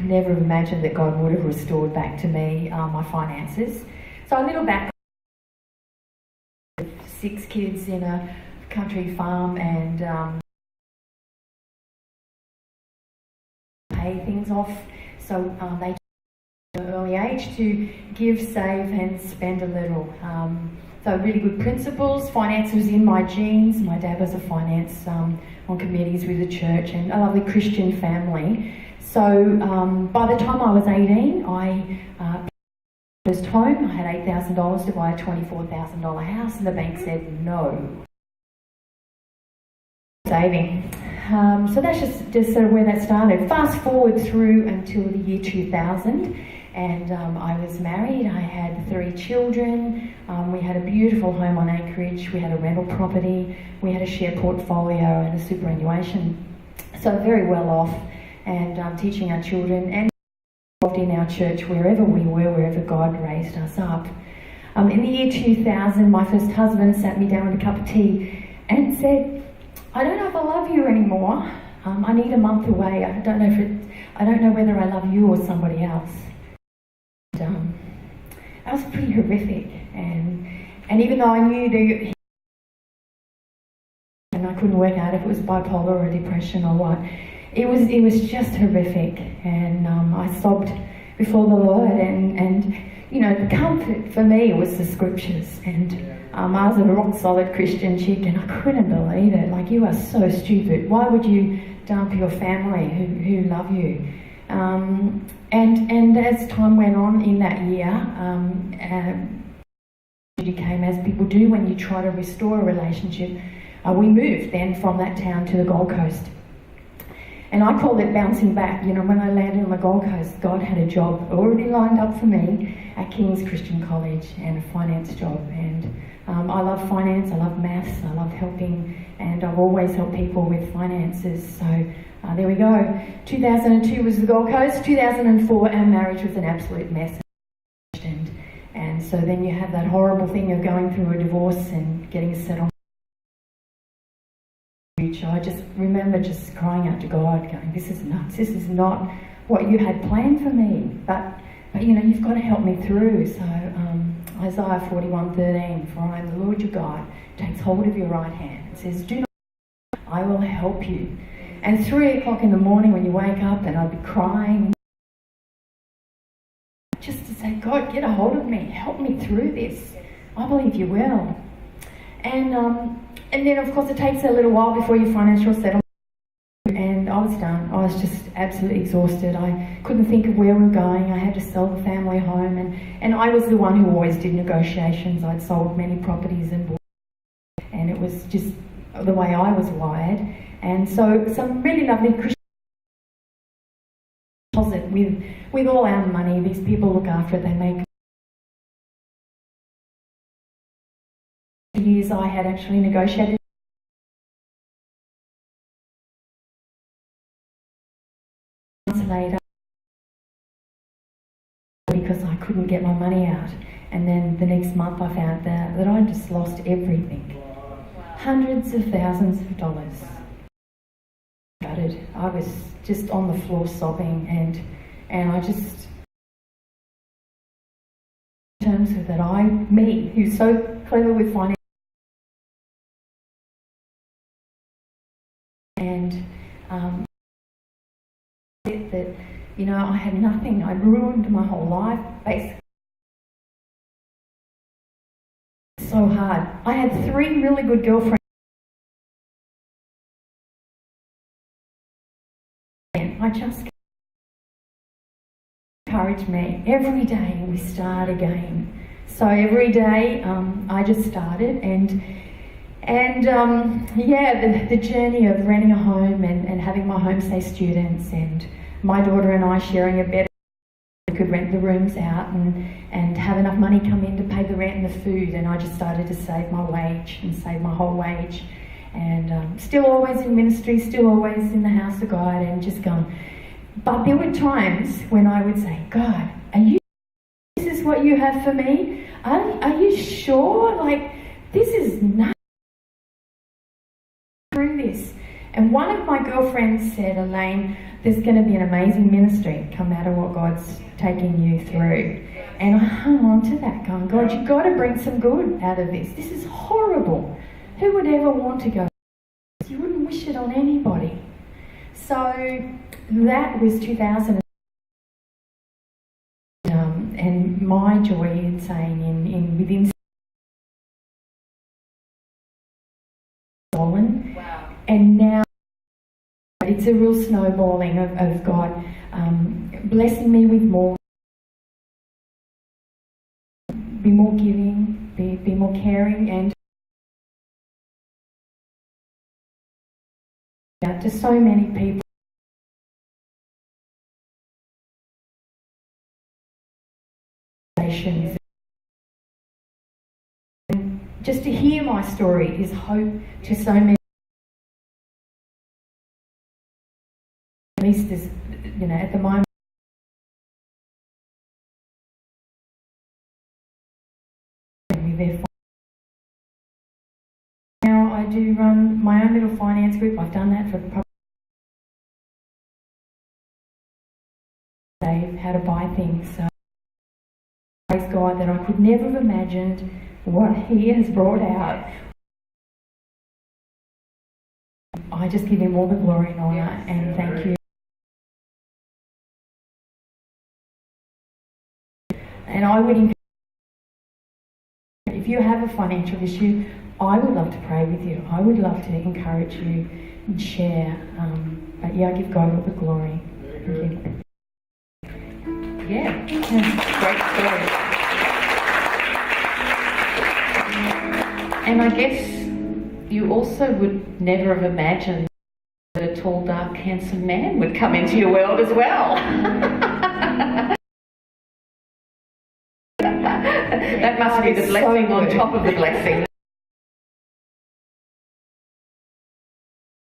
could never have imagined that God would have restored back to me my finances. So a little back, 6 kids in a country farm, and pay things off. So they at an early age to give, save and spend a little. So really good principles. Finance was in my genes. My dad was a finance on committees with the church, and a lovely Christian family. So by the time I was 18, I first home. I had $8,000 to buy a $24,000 house, and the bank said no. Saving. So that's just sort of where that started. Fast forward through until the year 2000, and I was married. I had 3 children. We had a beautiful home on acreage. We had a rental property. We had a share portfolio and a superannuation. So very well off, and teaching our children and involved in our church wherever we were, wherever God raised us up. In the year 2000, my first husband sat me down with a cup of tea and said, "I don't know if I love you anymore. I need a month away. I don't know whether I love you or somebody else." And, that was pretty horrific. And even though I knew and I couldn't work out if it was bipolar or depression or what, it was just horrific. And I sobbed before the Lord, and you know, the comfort for me was the scriptures. And I was a rock solid Christian chick, and I couldn't believe it. Like, you are so stupid. Why would you dump your family who love you? And as time went on in that year, came, as people do when you try to restore a relationship. We moved then from that town to the Gold Coast. And I call it bouncing back. You know, when I landed on the Gold Coast, God had a job already lined up for me at King's Christian College, and a finance job. And I love finance, I love maths, I love helping, and I've always helped people with finances. So there we go. 2002 was the Gold Coast. 2004, our marriage was an absolute mess. And so then you have that horrible thing of going through a divorce and getting set on. I just remember just crying out to God, going, "This is nuts. This is not what you had planned for me. But you know, you've got to help me through." So Isaiah 41:13, "For I am the Lord your God, takes hold of your right hand and says, 'Do not, I will help you.'" And 3 o'clock in the morning when you wake up, and I'd be crying, just to say, "God, get a hold of me. Help me through this. I believe you will." And then, of course, it takes a little while before your financial settlement. And I was done. I was just absolutely exhausted. I couldn't think of where we were going. I had to sell the family home. And I was the one who always did negotiations. I'd sold many properties and bought. And it was just the way I was wired. And so some really lovely Christian deposit with all our money. These people look after it. They make years I had actually negotiated months later because I couldn't get my money out, and then the next month I found that I just lost everything. Hundreds of thousands of dollars. I was just on the floor sobbing, and I just, in terms of that, me, who's so clever with finance, and that, you know, I had nothing. I'd ruined my whole life, basically. So hard. I had 3 really good girlfriends. I just encouraged me. Every day we start again. So every day I just started, and the journey of renting a home and having my homestay students, and my daughter and I sharing a bed. We could rent the rooms out and have enough money come in to pay the rent and the food, and I just started to save my wage and save my whole wage, and still always in ministry, still always in the house of God, and just going. But there were times when I would say, "God, this is what you have for me? Are you sure? Like, this is not through this." And And one of my girlfriends said, Elaine, there's going to be an amazing ministry come out of what God's taking you through. And I hung on to that, going, God, you've got to bring some good out of this. This is horrible. Who would ever want to go? You wouldn't wish it on anybody. So that was 2000. And my joy in saying within stolen. Wow. And now it's a real snowballing of God blessing me with more. Be more giving, be more caring, and to so many people. And just to hear my story is hope to so many. At least there's, at the moment. Now I do run my own little finance group. I've done that for probably how to buy things. So praise God that I could never have imagined what He has brought out. I just give Him all the glory and honour, and thank you. And I would encourage, if you have a financial issue, I would love to pray with you. I would love to encourage you and share. But yeah, I give God all the glory. Thank you. Yeah, great story. And I guess you also would never have imagined that a tall, dark, handsome man would come into your world as well. That must be the blessing on top of the blessing.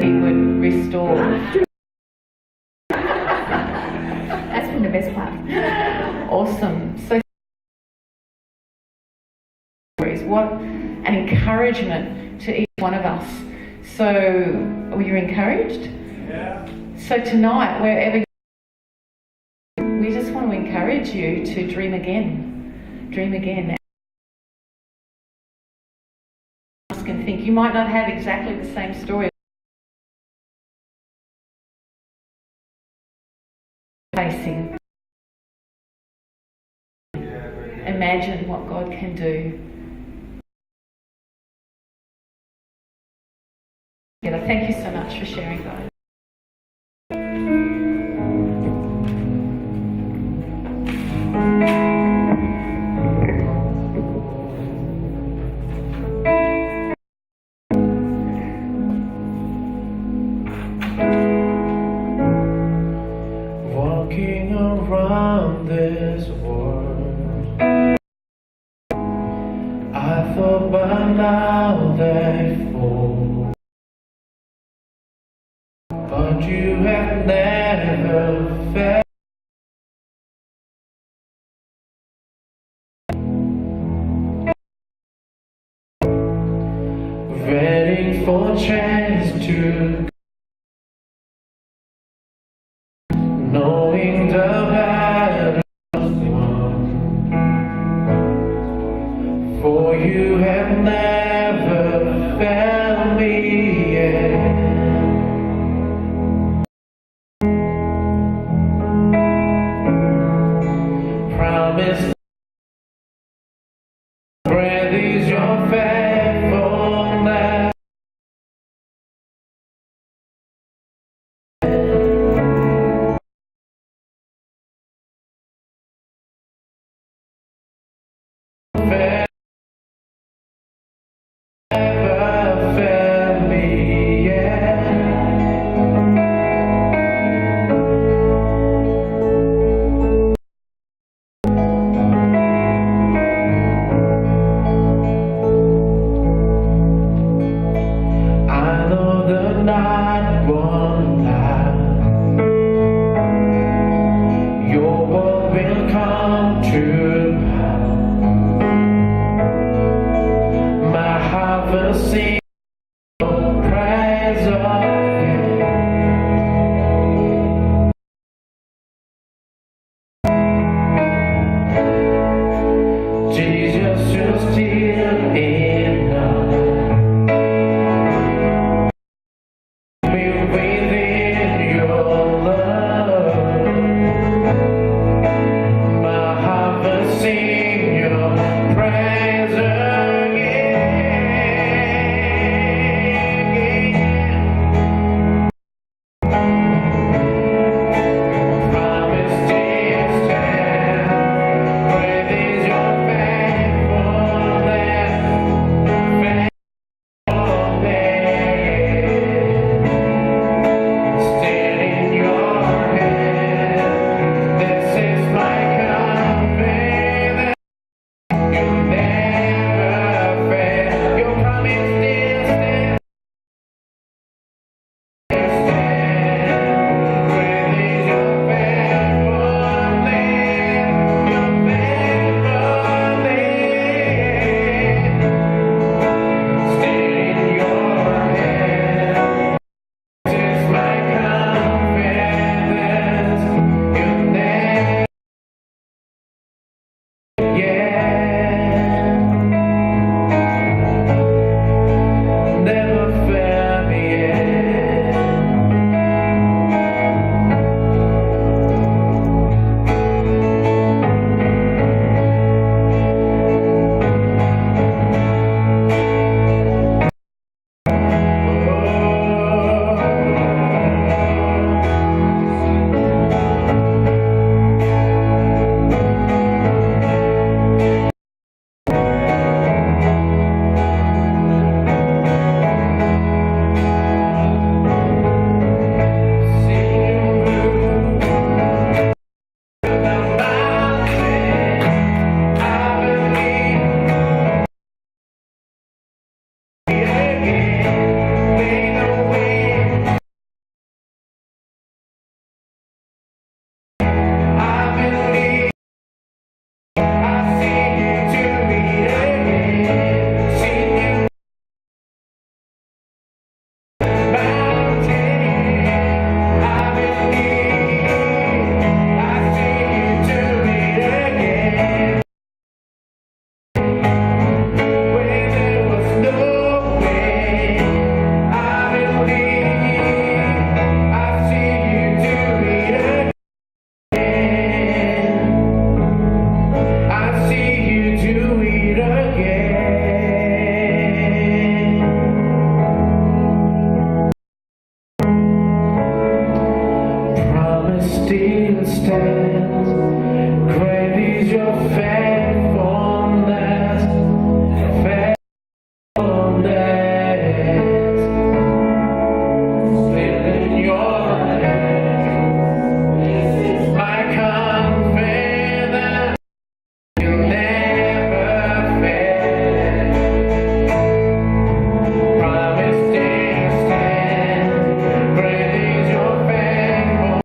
He would restore. That's been the best part. Awesome. So, what an encouragement to each one of us. So, were you encouraged? Yeah. So tonight, wherever we just want to encourage you to dream again. Dream again. Ask and think. You might not have exactly the same story facing. Imagine what God can do. Thank you so much for sharing, guys. Walking around this world, I thought by now they'd fall, but you have never failed. Ready for a chance to knowing the battle's won, for you have never failed me yet. Promise, breath is your faithfulness. Yeah, never found me yet. Still stands. Great is your faithfulness, faithfulness. Still in your hands, my confidence, you'll never fail. Promise still stands. Great is your faithfulness.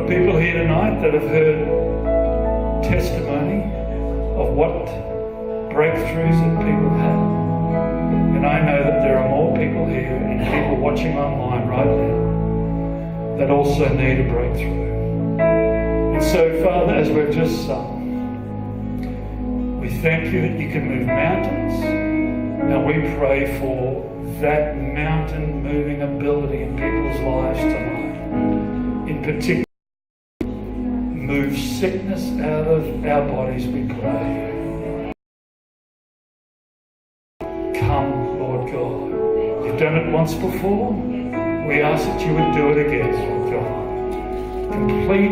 People here tonight that have heard testimony of what breakthroughs that people had. And I know that there are more people here and people watching online right now that also need a breakthrough. And so, Father, as we've just sung, we thank you that you can move mountains, and we pray for that mountain moving ability in people's lives tonight. In particular, move sickness out of our bodies, we pray. Come, Lord God. You've done it once before. We ask that you would do it again, Lord God. Complete